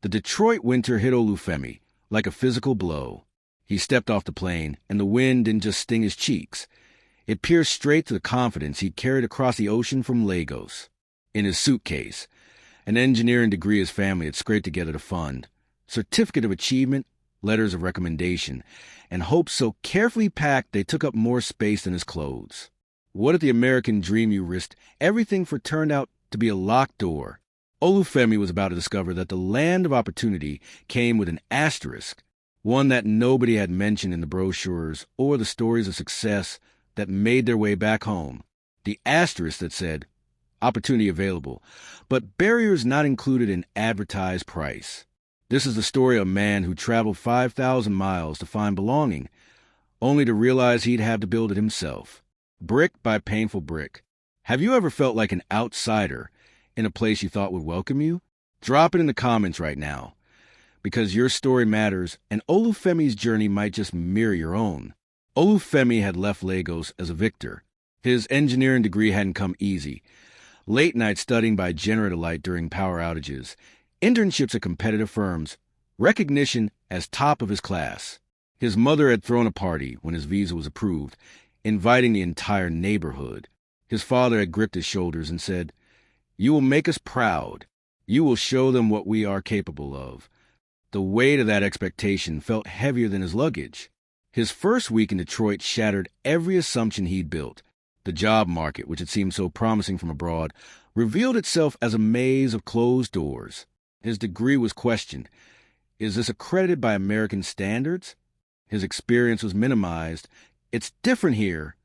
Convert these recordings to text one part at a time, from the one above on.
The Detroit winter hit Olufemi like a physical blow. He stepped off the plane, and the wind didn't just sting his cheeks. It pierced straight to the confidence he'd carried across the ocean from Lagos. In his suitcase, an engineering degree his family had scraped together to fund, certificate of achievement, letters of recommendation, and hopes so carefully packed they took up more space than his clothes. What if the American dream you risked everything for turned out to be a locked door? Olufemi was about to discover that the land of opportunity came with an asterisk, one that nobody had mentioned in the brochures or the stories of success that made their way back home. The asterisk that said, opportunity available, but barriers not included in advertised price. This is the story of a man who traveled 5,000 miles to find belonging, only to realize he'd have to build it himself, brick by painful brick. Have you ever felt like an outsider in a place you thought would welcome you? Drop it in the comments right now, because your story matters, and Olufemi's journey might just mirror your own. Olufemi had left Lagos as a victor. His engineering degree hadn't come easy. Late night studying by generator light during power outages, internships at competitive firms, recognition as top of his class. His mother had thrown a party when his visa was approved, inviting the entire neighborhood. His father had gripped his shoulders and said, "You will make us proud. You will show them what we are capable of." The weight of that expectation felt heavier than his luggage. His first week in Detroit shattered every assumption he'd built. The job market, which had seemed so promising from abroad, revealed itself as a maze of closed doors. His degree was questioned. Is this accredited by American standards? His experience was minimized. It's different here.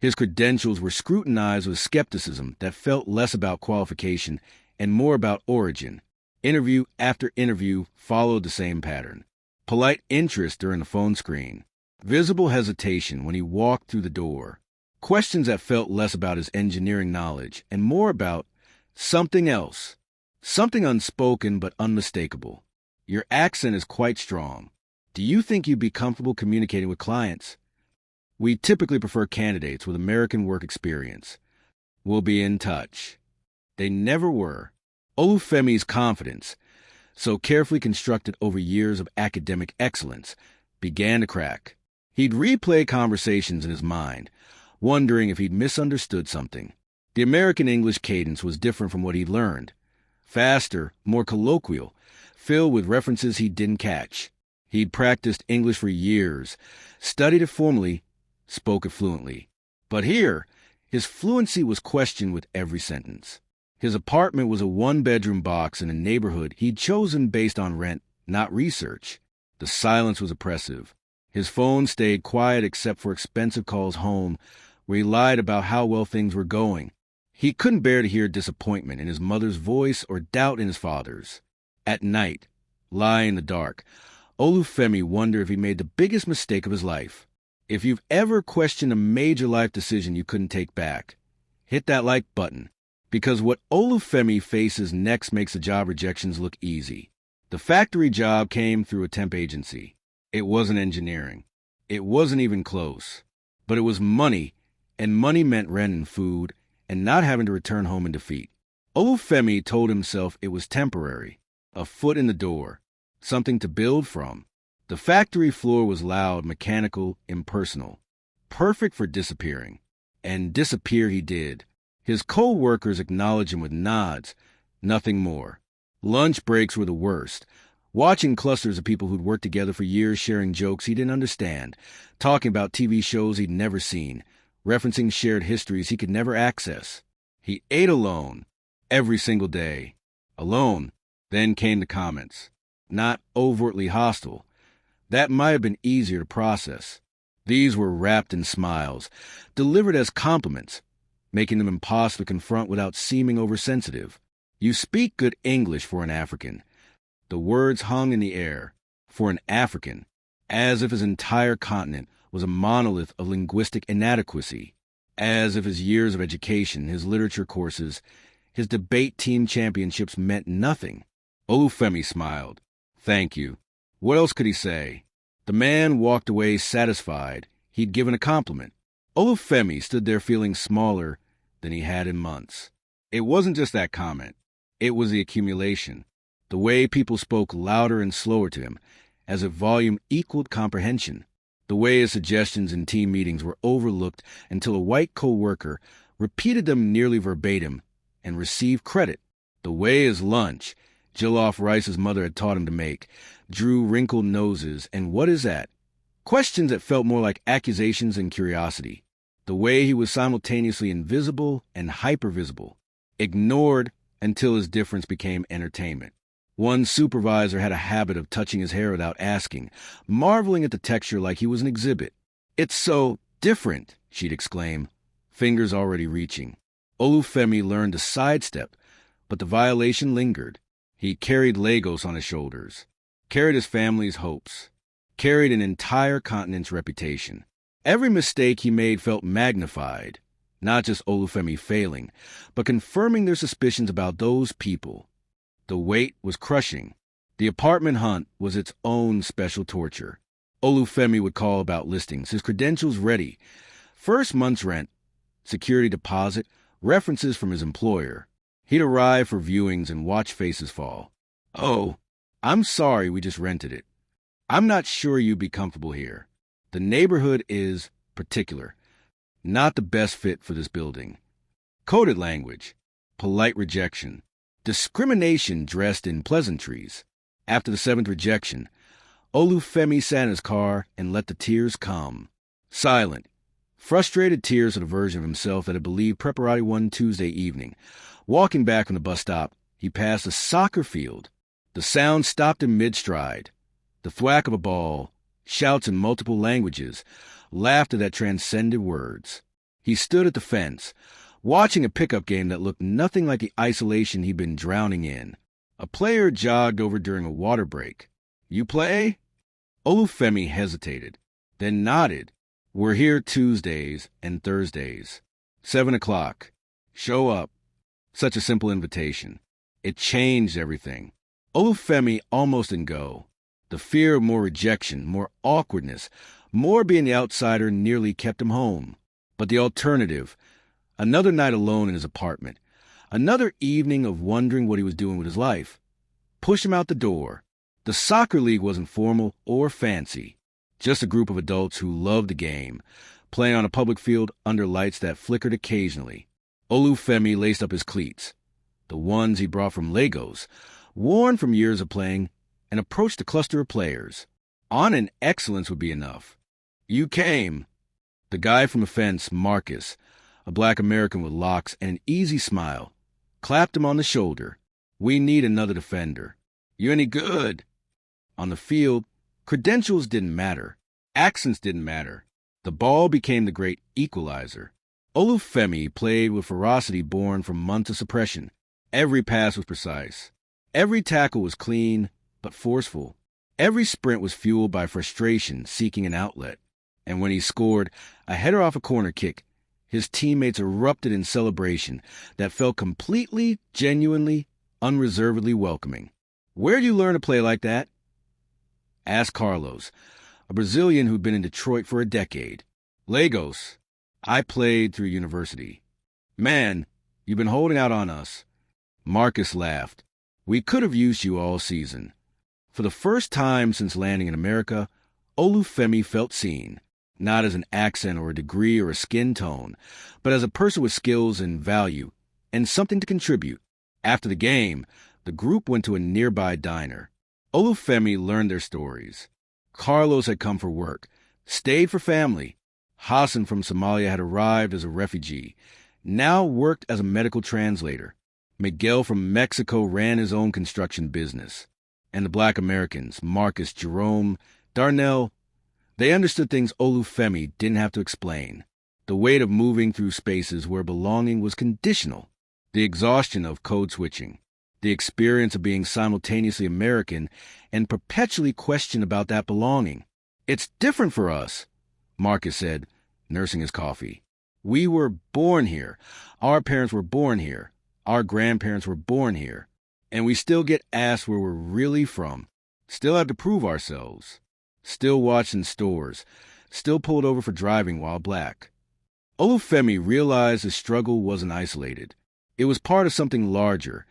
His credentials were scrutinized with skepticism that felt less about qualification and more about origin. Interview after interview followed the same pattern. Polite interest during the phone screen. Visible hesitation when he walked through the door. Questions that felt less about his engineering knowledge and more about something else. Something unspoken but unmistakable. Your accent is quite strong. Do you think you'd be comfortable communicating with clients? We typically prefer candidates with American work experience. We'll be in touch. They never were. Olufemi's confidence, so carefully constructed over years of academic excellence, began to crack. He'd replay conversations in his mind, wondering if he'd misunderstood something. The American English cadence was different from what he'd learned. Faster, more colloquial, filled with references he didn't catch. He'd practiced English for years, studied it formally, spoke it fluently. But here, his fluency was questioned with every sentence. His apartment was a one-bedroom box in a neighborhood he'd chosen based on rent, not research. The silence was oppressive. His phone stayed quiet except for expensive calls home, where he lied about how well things were going. He couldn't bear to hear disappointment in his mother's voice or doubt in his father's. At night, lying in the dark, Olufemi wondered if he made the biggest mistake of his life. If you've ever questioned a major life decision you couldn't take back, hit that like button, because what Olufemi faces next makes the job rejections look easy. The factory job came through a temp agency. It wasn't engineering. It wasn't even close. But it was money, and money meant rent and food, and not having to return home in defeat. Olufemi told himself it was temporary, a foot in the door, something to build from. The factory floor was loud, mechanical, impersonal, perfect for disappearing. And disappear he did. His co-workers acknowledged him with nods, nothing more. Lunch breaks were the worst. Watching clusters of people who'd worked together for years sharing jokes he didn't understand, talking about TV shows he'd never seen, referencing shared histories he could never access. He ate alone, every single day. Alone. Then came the comments. Not overtly hostile. That might have been easier to process. These were wrapped in smiles, delivered as compliments, making them impossible to confront without seeming oversensitive. You speak good English for an African. The words hung in the air. For an African, as if his entire continent was a monolith of linguistic inadequacy, as if his years of education, his literature courses, his debate team championships meant nothing. Olufemi smiled. Thank you. What else could he say? The man walked away satisfied. He'd given a compliment. Olufemi stood there feeling smaller than he had in months. It wasn't just that comment. It was the accumulation. The way people spoke louder and slower to him, as if volume equaled comprehension. The way his suggestions in team meetings were overlooked until a white co-worker repeated them nearly verbatim and received credit. The way his lunch, jollof rice his mother had taught him to make, drew wrinkled noses and "what is that?" questions that felt more like accusations than curiosity. The way he was simultaneously invisible and hypervisible, ignored until his difference became entertainment. One supervisor had a habit of touching his hair without asking, marveling at the texture like he was an exhibit. "It's so different," she'd exclaim, fingers already reaching. Olufemi learned to sidestep, but the violation lingered. He carried Lagos on his shoulders, carried his family's hopes, carried an entire continent's reputation. Every mistake he made felt magnified, not just Olufemi failing, but confirming their suspicions about those people. The weight was crushing. The apartment hunt was its own special torture. Olufemi would call about listings, his credentials ready. First month's rent, security deposit, references from his employer. He'd arrive for viewings and watch faces fall. "Oh, I'm sorry we just rented it. I'm not sure you'd be comfortable here. The neighborhood is particular. Not the best fit for this building." Coded language, polite rejection, discrimination dressed in pleasantries. After the seventh rejection, Olufemi sat in his car and let the tears come. Silent, frustrated tears of the version of himself that had believed Preparati one Tuesday evening. Walking back from the bus stop, he passed a soccer field. The sound stopped in mid-stride. The thwack of a ball, shouts in multiple languages, laughter that transcended words. He stood at the fence, watching a pickup game that looked nothing like the isolation he'd been drowning in. A player jogged over during a water break. "You play?" Olufemi hesitated, then nodded. "We're here Tuesdays and Thursdays. 7 o'clock. Show up." Such a simple invitation. It changed everything. Olufemi almost didn't go. The fear of more rejection, more awkwardness, more being the outsider nearly kept him home. But the alternative, another night alone in his apartment, another evening of wondering what he was doing with his life, pushed him out the door. The soccer league wasn't formal or fancy, just a group of adults who loved the game, playing on a public field under lights that flickered occasionally. Olufemi laced up his cleats, the ones he brought from Lagos, worn from years of playing, and approached the cluster of players. On and excellence would be enough. "You came." The guy from the fence, Marcus, a black American with locks and an easy smile, clapped him on the shoulder. "We need another defender." "You any good?" On the field, credentials didn't matter. Accents didn't matter. The ball became the great equalizer. Olufemi played with ferocity born from months of suppression. Every pass was precise. Every tackle was clean, but forceful. Every sprint was fueled by frustration seeking an outlet. And when he scored a header off a corner kick, his teammates erupted in celebration that felt completely, genuinely, unreservedly welcoming. "Where'd you learn to play like that?" asked Carlos, a Brazilian who'd been in Detroit for a decade. "Lagos. I played through university." "Man, you've been holding out on us." Marcus laughed. "We could have used you all season." For the first time since landing in America, Olufemi felt seen, not as an accent or a degree or a skin tone, but as a person with skills and value and something to contribute. After the game, the group went to a nearby diner. Olufemi learned their stories. Carlos had come for work, stayed for family. Hassan from Somalia had arrived as a refugee, now worked as a medical translator. Miguel from Mexico ran his own construction business. And the black Americans, Marcus, Jerome, Darnell, they understood things Olufemi didn't have to explain. The weight of moving through spaces where belonging was conditional. The exhaustion of code switching. The experience of being simultaneously American and perpetually questioned about that belonging. "It's different for us," Marcus said, nursing his coffee. "We were born here. Our parents were born here. Our grandparents were born here. And we still get asked where we're really from. Still have to prove ourselves. Still watched in stores. Still pulled over for driving while black." Olufemi realized his struggle wasn't isolated. It was part of something larger,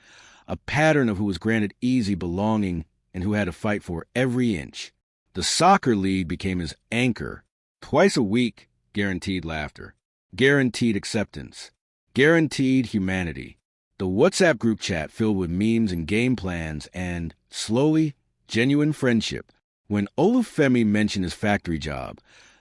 a pattern of who was granted easy belonging and who had to fight for every inch. The soccer league became his anchor. Twice a week, guaranteed laughter, guaranteed acceptance, guaranteed humanity. The WhatsApp group chat filled with memes and game plans and, slowly, genuine friendship. When Olufemi mentioned his factory job,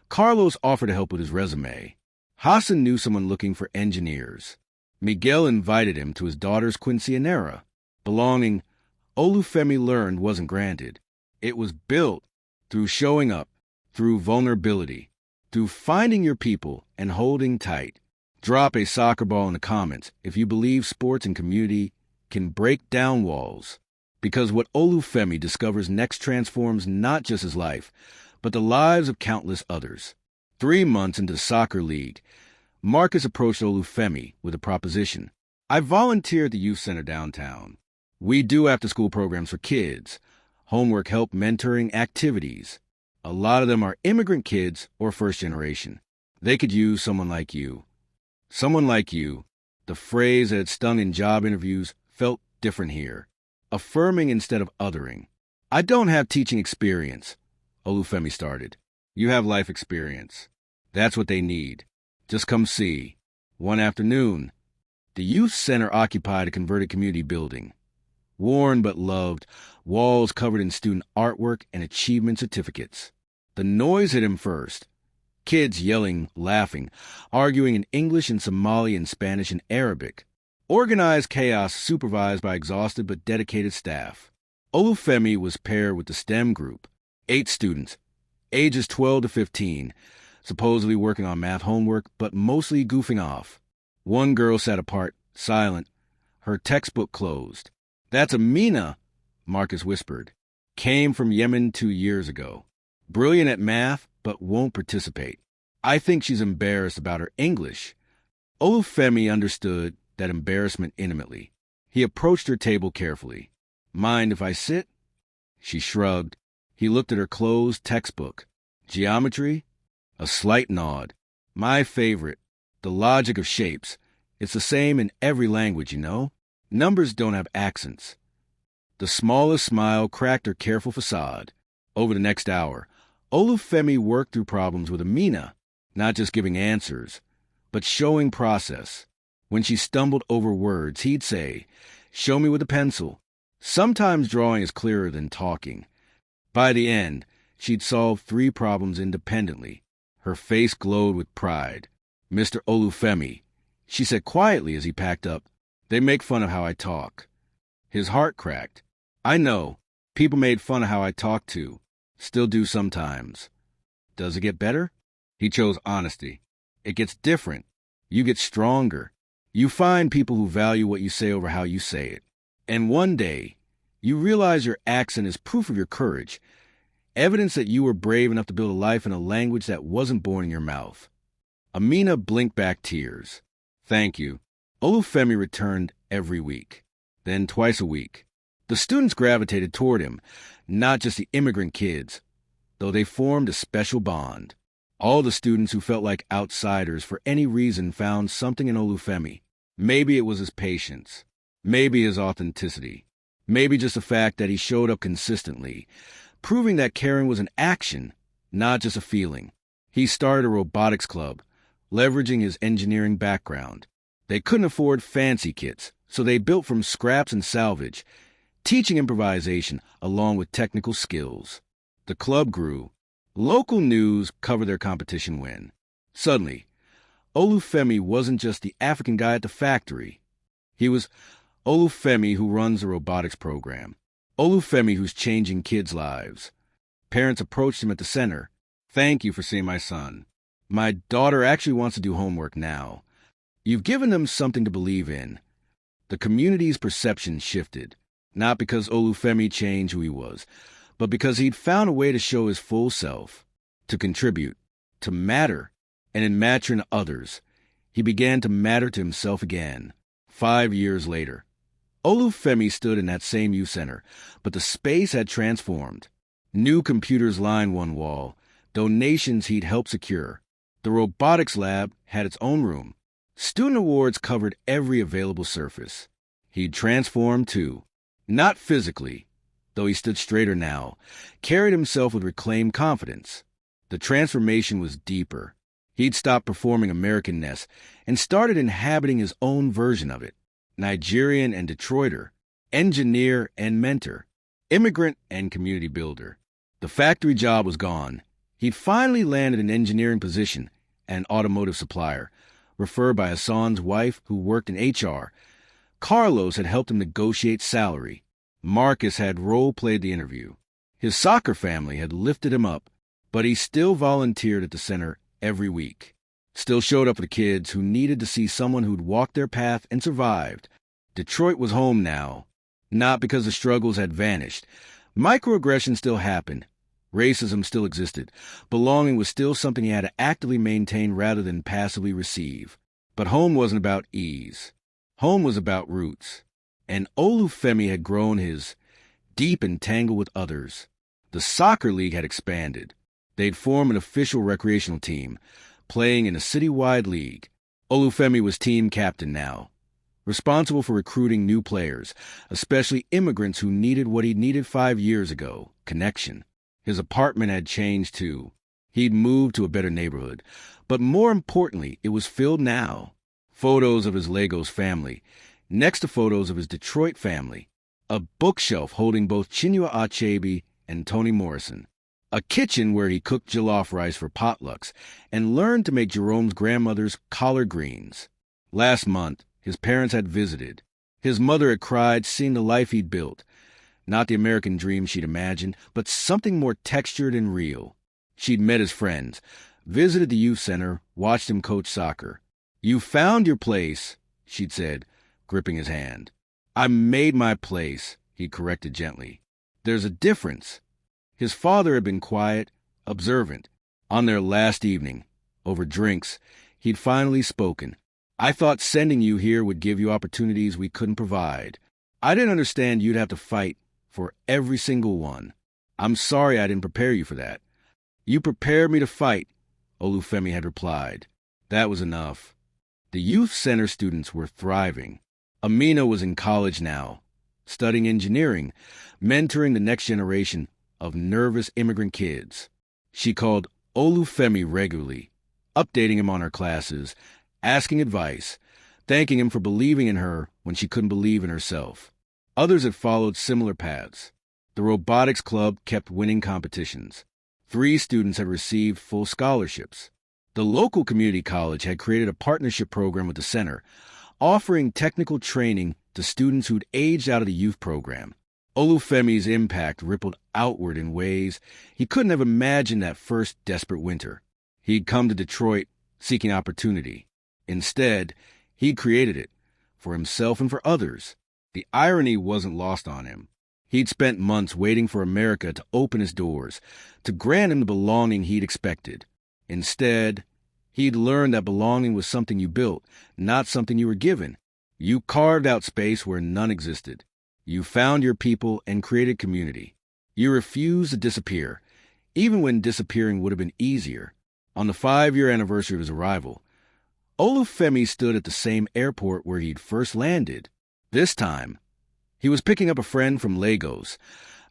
Carlos offered to help with his resume. Hassan knew someone looking for engineers. Miguel invited him to his daughter's quinceañera. Belonging, Olufemi learned, wasn't granted. It was built through showing up, through vulnerability, through finding your people and holding tight. Drop a soccer ball in the comments if you believe sports and community can break down walls. Because what Olufemi discovers next transforms not just his life, but the lives of countless others. 3 months into the soccer league, Marcus approached Olufemi with a proposition. I volunteer at the youth center downtown. We do after-school programs for kids, homework help, mentoring, activities. A lot of them are immigrant kids or first generation. They could use someone like you. Someone like you. The phrase that had stung in job interviews felt different here. Affirming instead of othering. I don't have teaching experience, Olufemi started. You have life experience. That's what they need. Just come see. One afternoon, the youth center occupied a converted community building. Worn but loved, walls covered in student artwork and achievement certificates. The noise hit him first. Kids yelling, laughing, arguing in English and Somali and Spanish and Arabic. Organized chaos supervised by exhausted but dedicated staff. Olufemi was paired with the STEM group. 8 students, ages 12 to 15, supposedly working on math homework, but mostly goofing off. One girl sat apart, silent, her textbook closed. That's Amina, Marcus whispered. Came from Yemen 2 years ago. Brilliant at math, but won't participate. I think she's embarrassed about her English. Olufemi understood that embarrassment intimately. He approached her table carefully. Mind if I sit? She shrugged. He looked at her closed textbook. Geometry? A slight nod. My favorite. The logic of shapes. It's the same in every language, you know? Numbers don't have accents. The smallest smile cracked her careful facade. Over the next hour, Olufemi worked through problems with Amina, not just giving answers, but showing process. When she stumbled over words, he'd say, "Show me with a pencil." Sometimes drawing is clearer than talking. By the end, she'd solved 3 problems independently. Her face glowed with pride. "Mr. Olufemi," she said quietly as he packed up, "they make fun of how I talk." His heart cracked. I know. People made fun of how I talk too. Still do sometimes. Does it get better? He chose honesty. It gets different. You get stronger. You find people who value what you say over how you say it. And one day, you realize your accent is proof of your courage, evidence that you were brave enough to build a life in a language that wasn't born in your mouth. Amina blinked back tears. Thank you. Olufemi returned every week, then twice a week. The students gravitated toward him, not just the immigrant kids, though they formed a special bond. All the students who felt like outsiders for any reason found something in Olufemi. Maybe it was his patience. Maybe his authenticity. Maybe just the fact that he showed up consistently, proving that caring was an action, not just a feeling. He started a robotics club, leveraging his engineering background. They couldn't afford fancy kits, so they built from scraps and salvage, teaching improvisation along with technical skills. The club grew. Local news covered their competition win. Suddenly, Olufemi wasn't just the African guy at the factory. He was Olufemi who runs the robotics program. Olufemi who's changing kids' lives. Parents approached him at the center. "Thank you for seeing my son. My daughter actually wants to do homework now." You've given them something to believe in. The community's perception shifted, not because Olufemi changed who he was, but because he'd found a way to show his full self, to contribute, to matter, and in mattering to others, he began to matter to himself again. 5 years later, Olufemi stood in that same youth center, but the space had transformed. New computers lined one wall, donations he'd helped secure. The robotics lab had its own room. Student awards covered every available surface. He'd transformed too. Not physically, though he stood straighter now, carried himself with reclaimed confidence. The transformation was deeper. He'd stopped performing Americanness and started inhabiting his own version of it. Nigerian and Detroiter, engineer and mentor, immigrant and community builder. The factory job was gone. He'd finally landed an engineering position at an automotive supplier, referred by Hassan's wife who worked in HR. Carlos had helped him negotiate salary. Marcus had role-played the interview. His soccer family had lifted him up, but he still volunteered at the center every week. Still showed up for the kids who needed to see someone who'd walked their path and survived. Detroit was home now, not because the struggles had vanished. Microaggressions still happened. Racism still existed. Belonging was still something he had to actively maintain rather than passively receive. But home wasn't about ease. Home was about roots. And Olufemi had grown his deep entangled with others. The soccer league had expanded. They'd formed an official recreational team, playing in a citywide league. Olufemi was team captain now, responsible for recruiting new players, especially immigrants who needed what he needed 5 years ago, connection. His apartment had changed too. He'd moved to a better neighborhood. But more importantly, it was filled now. Photos of his Lagos family, next to photos of his Detroit family. A bookshelf holding both Chinua Achebe and Toni Morrison. A kitchen where he cooked jollof rice for potlucks and learned to make Jerome's grandmother's collard greens. Last month, his parents had visited. His mother had cried seeing the life he'd built. Not the American dream she'd imagined, but something more textured and real. She'd met his friends, visited the youth center, watched him coach soccer. "You found your place," she'd said, gripping his hand. "I made my place," he corrected gently. "There's a difference." His father had been quiet, observant. On their last evening, over drinks, he'd finally spoken. "I thought sending you here would give you opportunities we couldn't provide. I didn't understand you'd have to fight for every single one. I'm sorry I didn't prepare you for that." "You prepared me to fight," Olufemi had replied. That was enough. The youth center students were thriving. Amina was in college now, studying engineering, mentoring the next generation of nervous immigrant kids. She called Olufemi regularly, updating him on her classes, asking advice, thanking him for believing in her when she couldn't believe in herself. Others had followed similar paths. The robotics club kept winning competitions. 3 students had received full scholarships. The local community college had created a partnership program with the center, offering technical training to students who'd aged out of the youth program. Olufemi's impact rippled outward in ways he couldn't have imagined that first desperate winter. He'd come to Detroit seeking opportunity. Instead, he'd created it, for himself and for others. The irony wasn't lost on him. He'd spent months waiting for America to open his doors, to grant him the belonging he'd expected. Instead, he'd learned that belonging was something you built, not something you were given. You carved out space where none existed. You found your people and created community. You refused to disappear, even when disappearing would have been easier. On the 5-year anniversary of his arrival, Olufemi stood at the same airport where he'd first landed. This time, he was picking up a friend from Lagos,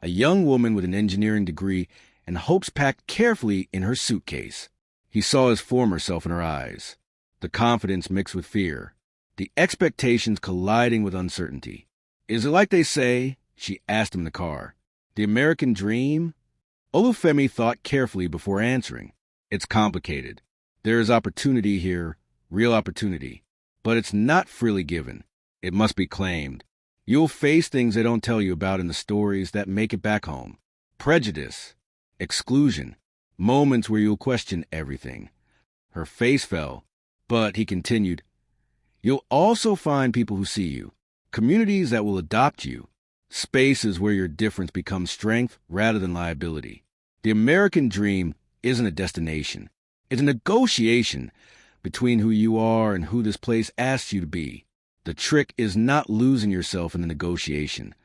a young woman with an engineering degree and hopes packed carefully in her suitcase. He saw his former self in her eyes, the confidence mixed with fear, the expectations colliding with uncertainty. "Is it like they say?" she asked him in the car. "The American dream?" Olufemi thought carefully before answering. "It's complicated. There is opportunity here, real opportunity. But it's not freely given. It must be claimed. You'll face things they don't tell you about in the stories that make it back home. Prejudice, exclusion, moments where you'll question everything." Her face fell, but he continued, "You'll also find people who see you, communities that will adopt you, spaces where your difference becomes strength rather than liability. The American dream isn't a destination. It's a negotiation between who you are and who this place asks you to be. The trick is not losing yourself in the negotiation.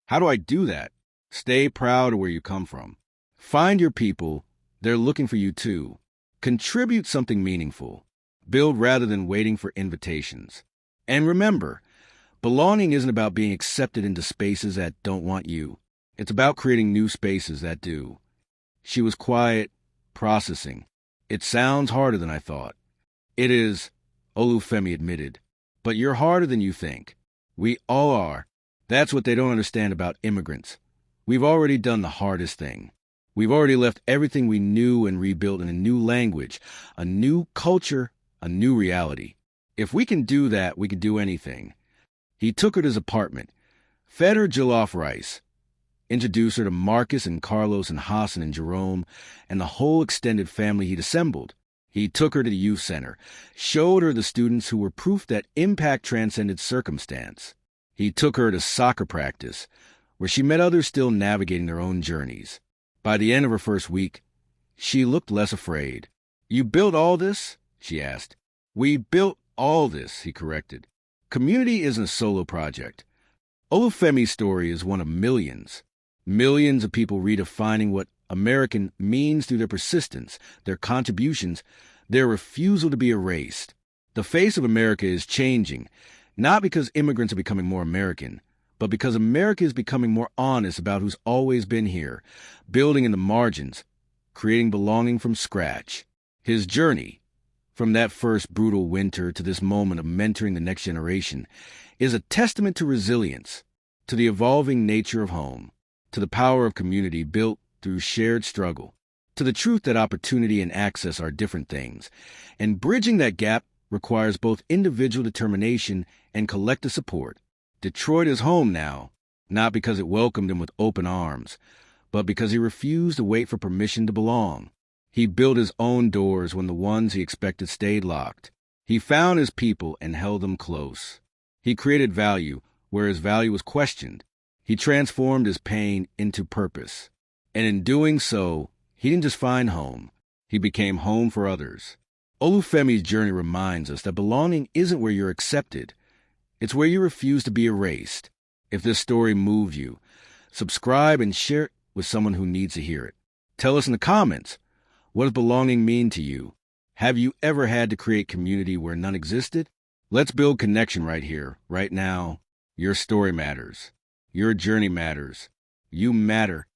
How do I do that? Stay proud of where you come from. Find your people. They're looking for you too. Contribute something meaningful. Build rather than waiting for invitations. And remember, Belonging isn't about being accepted into spaces that don't want you. It's about creating new spaces that do. She was quiet, processing. It sounds harder than I thought. It is, Olufemi admitted. But you're harder than you think. We all are. That's what they don't understand about immigrants. We've already done the hardest thing. We've already left everything we knew and rebuilt in a new language, a new culture, a new reality. If we can do that, we can do anything. He took her to his apartment, fed her jollof rice, introduced her to Marcus and Carlos and Hassan and Jerome and the whole extended family he'd assembled. He took her to the youth center, showed her the students who were proof that impact transcended circumstance. He took her to soccer practice, where she met others still navigating their own journeys. By the end of her first week, she looked less afraid. "You built all this?" she asked. "We built all this," he corrected. Community isn't a solo project. Olufemi's story is one of millions. Millions of people redefining what American means through their persistence, their contributions, their refusal to be erased. The face of America is changing, not because immigrants are becoming more American, but because America is becoming more honest about who's always been here, building in the margins, creating belonging from scratch. His journey, from that first brutal winter to this moment of mentoring the next generation, is a testament to resilience, to the evolving nature of home, to the power of community built through shared struggle, to the truth that opportunity and access are different things, and bridging that gap requires both individual determination and collective support. Detroit is home now, not because it welcomed him with open arms, but because he refused to wait for permission to belong. He built his own doors when the ones he expected stayed locked. He found his people and held them close. He created value where his value was questioned. He transformed his pain into purpose. And in doing so, he didn't just find home. He became home for others. Olufemi's journey reminds us that belonging isn't where you're accepted. It's where you refuse to be erased. If this story moved you, subscribe and share it with someone who needs to hear it. Tell us in the comments, what does belonging mean to you? Have you ever had to create community where none existed? Let's build connection right here, right now. Your story matters. Your journey matters. You matter.